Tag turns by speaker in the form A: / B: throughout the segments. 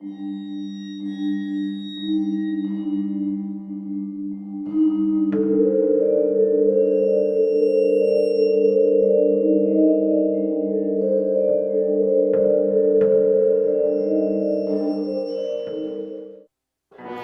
A: I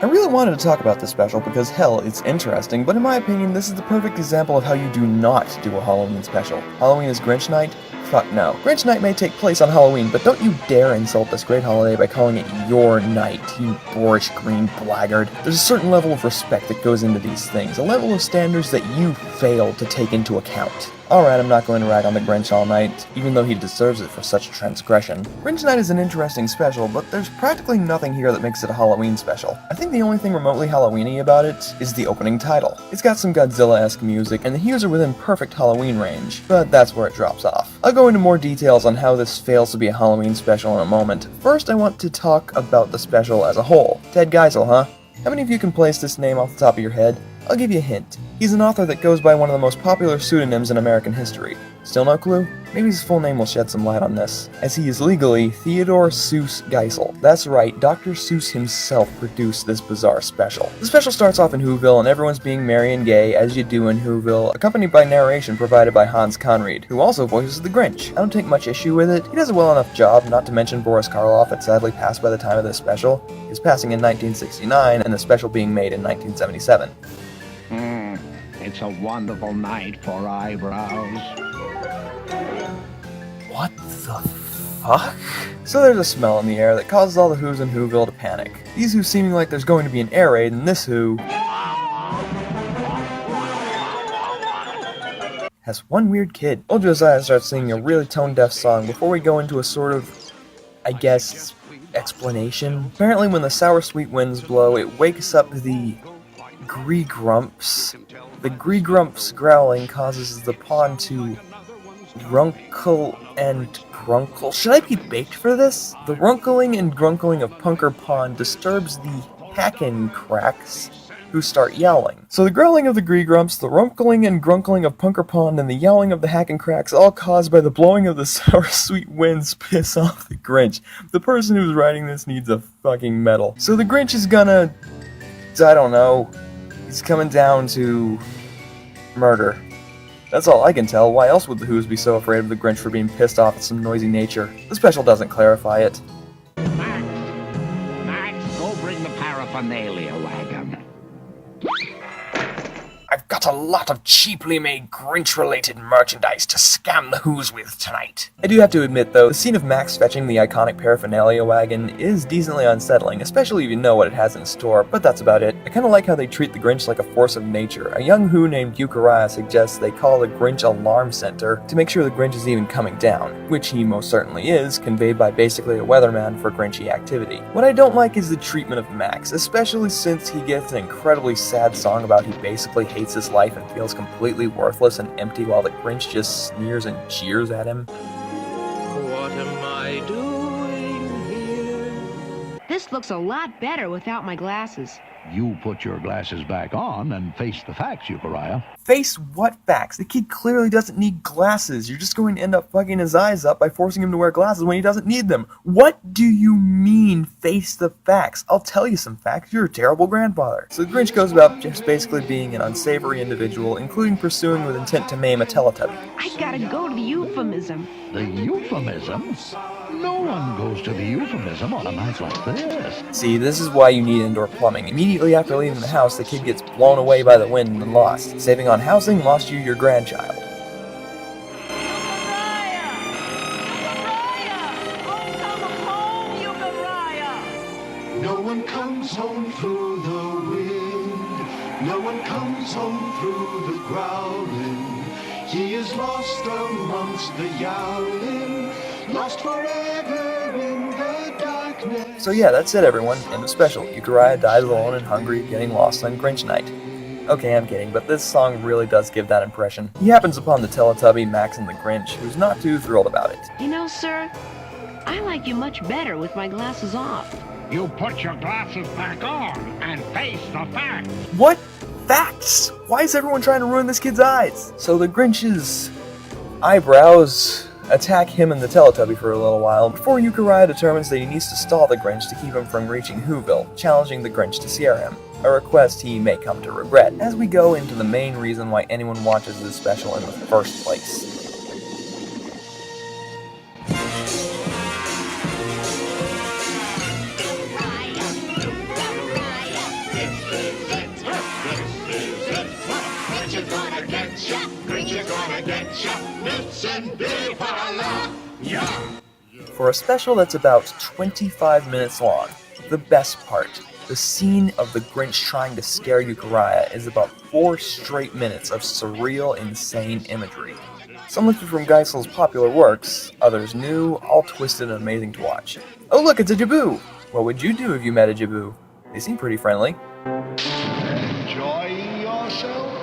A: really wanted to talk about this special because, hell, it's interesting, but in my opinion, this is the perfect example of how you do not do a Halloween special. Halloween is Grinch Night? Fuck no. Grinch Night may take place on Halloween, but don't you dare insult this great holiday by calling it your night, you boorish green blackguard. There's a certain level of respect that goes into these things, a level of standards that you fail to take into account. Alright, I'm not going to rag on the Grinch all night, even though he deserves it for such transgression. Grinch Night is an interesting special, but there's practically nothing here that makes it a Halloween special. I think the only thing remotely Halloween-y about it is the opening title. It's got some Godzilla-esque music, and the hues are within perfect Halloween range, but that's where it drops off. I'll go into more details on how this fails to be a Halloween special in a moment. First, I want to talk about the special as a whole. Ted Geisel, huh? How many of you can place this name off the top of your head? I'll give you a hint. He's an author that goes by one of the most popular pseudonyms in American history. Still no clue? Maybe his full name will shed some light on this, as he is legally Theodore Seuss Geisel. That's right, Dr. Seuss himself produced this bizarre special. The special starts off in Whoville and everyone's being merry and gay, as you do in Whoville, accompanied by narration provided by Hans Conried, who also voices the Grinch. I don't take much issue with it. He does a well enough job, not to mention Boris Karloff had sadly passed by the time of this special, his passing in 1969 and the special being made in 1977.
B: It's a wonderful night for eyebrows.
A: What the fuck? So there's a smell in the air that causes all the Whos in Whoville to panic. These Who seeming like there's going to be an air raid, and this Who has one weird kid. Old Josiah starts singing a really tone-deaf song before we go into a sort of, I guess, explanation. Apparently when the sour sweet winds blow, it wakes up the Gree-Grumps. The Gree-Grumps growling causes the pond to runkle and grunkle. Should I be baked for this? The runkling and grunkling of Punker Pond disturbs the Hackencracks, who start yowling. So the growling of the Gree-Grumps, the runkling and grunkling of Punker Pond, and the yowling of the Hackencracks, all caused by the blowing of the sour sweet winds, piss off the Grinch. The person who's writing this needs a fucking medal. So the Grinch is gonna, I don't know, he's coming down to murder. That's all I can tell. Why else would the Whos be so afraid of the Grinch for being pissed off at some noisy nature? The special doesn't clarify it.
B: Max, go bring the paraphernalia wagon.
A: I've got a lot of cheaply made Grinch-related merchandise to scam the Whos with tonight. I do have to admit, though, the scene of Max fetching the iconic paraphernalia wagon is decently unsettling, especially if you know what it has in store, but that's about it. I kinda like how they treat the Grinch like a force of nature. A young Who named Euchariah suggests they call the Grinch Alarm Center to make sure the Grinch is even coming down, which he most certainly is, conveyed by basically a weatherman for Grinchy activity. What I don't like is the treatment of Max, especially since he gets an incredibly sad song about he basically hates his life and feels completely worthless and empty while the Grinch just sneers and jeers at him.
C: What am I doing here?
D: This looks a lot better without my glasses.
E: You put your glasses back on and face the facts, Euchariah.
A: Face what facts? The kid clearly doesn't need glasses. You're just going to end up fucking his eyes up by forcing him to wear glasses when he doesn't need them. What do you mean, face the facts? I'll tell you some facts. You're a terrible grandfather. So the Grinch goes about just basically being an unsavory individual, including pursuing with intent to maim a Teletubby.
D: I gotta go to the euphemism.
E: The euphemism? No one goes to the euphemism on a night like this.
A: See, this is why you need indoor plumbing. Immediately after leaving the house, the kid gets blown away by the wind and lost. Saving on housing lost you your grandchild.
F: No one comes home through the wind. No one comes home through the growling. He is lost amongst the yowling, lost forever in the darkness.
A: So yeah, that's it everyone. End of special. Euchariah dies alone and hungry, getting lost on Grinch Night. Okay, I'm kidding, but this song really does give that impression. He happens upon the Teletubby, Max, and the Grinch, who's not too thrilled about it.
D: You know, sir, I like you much better with my glasses off.
B: You put your glasses back on and face the facts.
A: What? Facts? Why is everyone trying to ruin this kid's eyes? So the Grinch's eyebrows attack him and the Teletubby for a little while before Uriah determines that he needs to stall the Grinch to keep him from reaching Whoville, challenging the Grinch to scare him, a request he may come to regret, as we go into the main reason why anyone watches this special in the first place. For a special that's about 25 minutes long, the best part, the scene of the Grinch trying to scare Uriah, is about 4 straight minutes of surreal, insane imagery. Some lifted from Geisel's popular works, others new, all twisted and amazing to watch. Oh look, it's a Jaboo! What would you do if you met a Jaboo? They seem pretty friendly.
E: Enjoying yourself?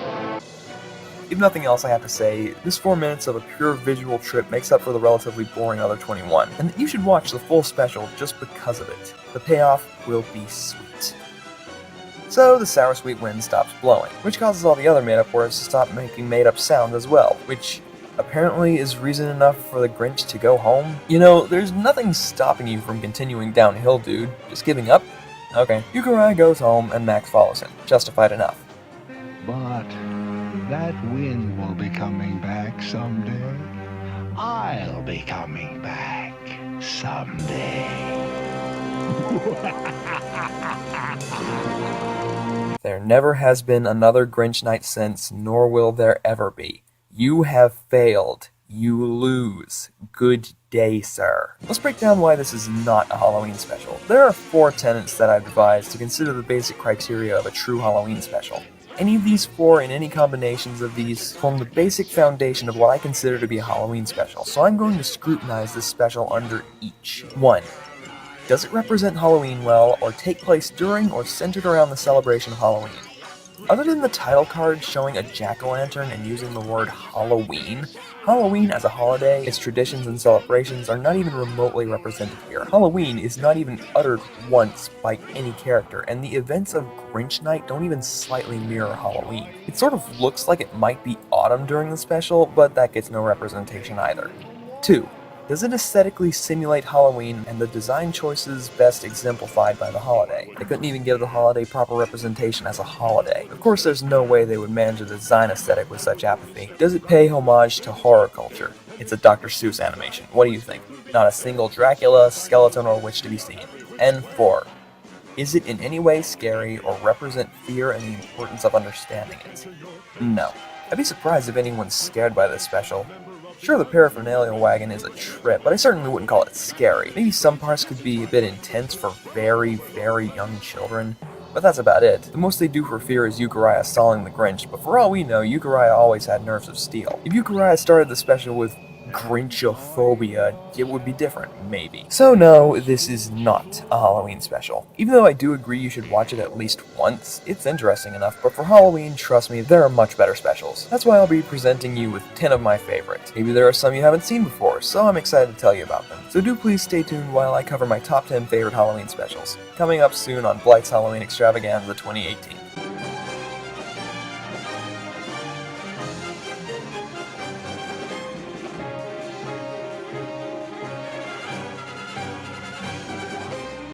A: If nothing else, I have to say, this 4 minutes of a pure visual trip makes up for the relatively boring other 21, and that you should watch the full special just because of it. The payoff will be sweet. So, the sour sweet wind stops blowing, which causes all the other made-up words to stop making made-up sounds as well, which apparently is reason enough for the Grinch to go home. You know, there's nothing stopping you from continuing downhill, dude. Just giving up? Okay. Uriah goes home, and Max follows him. Justified enough.
E: But that wind will be coming back someday. I'll be coming back someday.
A: There never has been another Grinch night since, nor will there ever be. You have failed. You lose. Good day, sir. Let's break down why this is not a Halloween special. There are 4 tenets that I've devised to consider the basic criteria of a true Halloween special. Any of these 4 and any combinations of these form the basic foundation of what I consider to be a Halloween special, so I'm going to scrutinize this special under each. 1. Does it represent Halloween well, or take place during or centered around the celebration of Halloween? Other than the title card showing a jack-o'-lantern and using the word Halloween, Halloween as a holiday, its traditions and celebrations are not even remotely represented here. Halloween is not even uttered once by any character, and the events of Grinch Night don't even slightly mirror Halloween. It sort of looks like it might be autumn during the special, but that gets no representation either. 2. Does it aesthetically simulate Halloween and the design choices best exemplified by the holiday? They couldn't even give the holiday proper representation as a holiday. Of course, there's no way they would manage a design aesthetic with such apathy. Does it pay homage to horror culture? It's a Dr. Seuss animation. What do you think? Not a single Dracula, skeleton, or witch to be seen. And 4. Is it in any way scary or represent fear and the importance of understanding it? No. I'd be surprised if anyone's scared by this special. Sure, the paraphernalia wagon is a trip, but I certainly wouldn't call it scary. Maybe some parts could be a bit intense for very, very young children, but that's about it. The most they do for fear is Uriah stalling the Grinch, but for all we know, Uriah always had nerves of steel. If Uriah started the special with Grinchophobia, it would be different, maybe. So no, this is not a Halloween special. Even though I do agree you should watch it at least once, it's interesting enough, but for Halloween, trust me, there are much better specials. That's why I'll be presenting you with 10 of my favorites. Maybe there are some you haven't seen before, so I'm excited to tell you about them. So do please stay tuned while I cover my top 10 favorite Halloween specials. Coming up soon on Blight's Halloween Extravaganza 2018.